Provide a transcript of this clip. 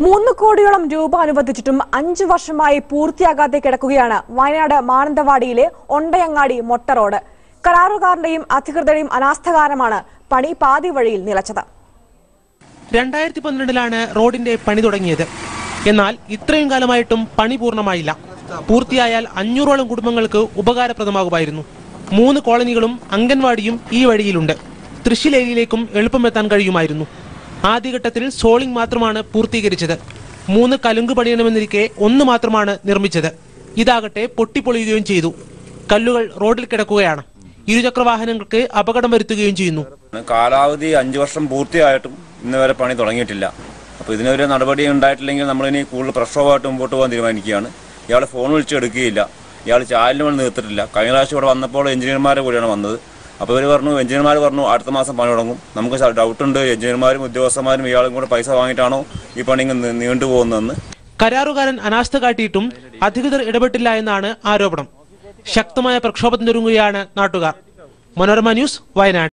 3 കോടിയോളം രൂപ അനുവദിച്ചിട്ടും 5 വർഷമായി പൂർത്തിയാകാതെ കിടക്കുകയാണ് വയനാട് മാനന്തവാടിയിലെ ഒണ്ടയങ്ങാടി മൊട്ട റോഡ്. കരാറുകാരന്റെയും അധികൃതരുടെയും അനാസ്ഥ കാരണമാണ് പണി പാതി വഴിയിൽ നിലച്ചത്. 2012ലാണ് റോഡിന്റെ പണി തുടങ്ങിയത്. എന്നാൽ ഇത്രയും കാലമായിട്ടും പണി പൂർണ്ണമായില്ല. പൂർത്തിയായാൽ 500ഓളം കുടുംബങ്ങൾക്ക് ഉപകാരപ്രദമാകുമായിരുന്നു. 3 കോളനികളും അംഗൻവാടിയും ഈ വഴിയിലുണ്ട്. തൃശ്ശൂർ ഏരിയയിലേക്കും എളുപ്പമെത്താൻ കഴിയുമായിരുന്നു. ആദ്യഘട്ടത്തിൽ സോളിംഗ് മാത്രമാണ് പൂർത്തീകരിച്ചത്. 3 കലുങ്ക് പണിയണമെന്നിരിക്കെ 1 മാത്രമാണ് നിർമ്മിച്ചത്. ഇതാകട്ടെ പൊട്ടിപ്പൊളിയുകയും ചെയ്തു. കല്ലുകൾ റോഡിൽ കിടക്കുകയാണ്. ഇരുചക്രവാഹനങ്ങൾക്ക് അപകടം വരുത്തുകയും ചെയ്യുന്നു. കാലാവധി 5 വർഷം പൂർത്തിയായിട്ടും ഇന്ന് വരെ പണി തുടങ്ങിയിട്ടില്ല. അപ്പോൾ ഇതിനൊരു നടപടി ഉണ്ടായിട്ടില്ലെങ്കിൽ നമ്മളിനി കൂടുതൽ പ്രക്ഷോഭമായിട്ട് മുമ്പോട്ട് പോകാൻ തീരുമാനിക്കുകയാണ്. ഇയാൾ ഫോൺ വിളിച്ചെടുക്കുകയില്ല. ഇയാൾ ചാനലിന് വേണ്ടി നിർത്തിയിട്ടില്ല. കഴിഞ്ഞ പ്രാവശ്യം ഇവിടെ വന്നപ്പോൾ എഞ്ചിനീയർമാരെ കൂടിയാണ് വന്നത്. അപ്പോൾ ഇവർ പറഞ്ഞു, എഞ്ചിനീയർമാർ പറഞ്ഞു അടുത്ത മാസം പണി തുടങ്ങും. നമുക്ക് ഡൗട്ടുണ്ട്, എഞ്ചിനീയർമാരും ഉദ്യോഗസ്ഥന്മാരും ഇയാളും കൂടെ പൈസ വാങ്ങിയിട്ടാണോ ഈ പണി നീണ്ടുപോകുന്നതെന്ന്. കരാറുകാരൻ അനാസ്ഥ കാട്ടിയിട്ടും അധികൃതർ ഇടപെട്ടില്ല എന്നാണ് ആരോപണം. ശക്തമായ പ്രക്ഷോഭത്തിനൊരുങ്ങുകയാണ് നാട്ടുകാർ. മനോരമ ന്യൂസ്, വയനാട്.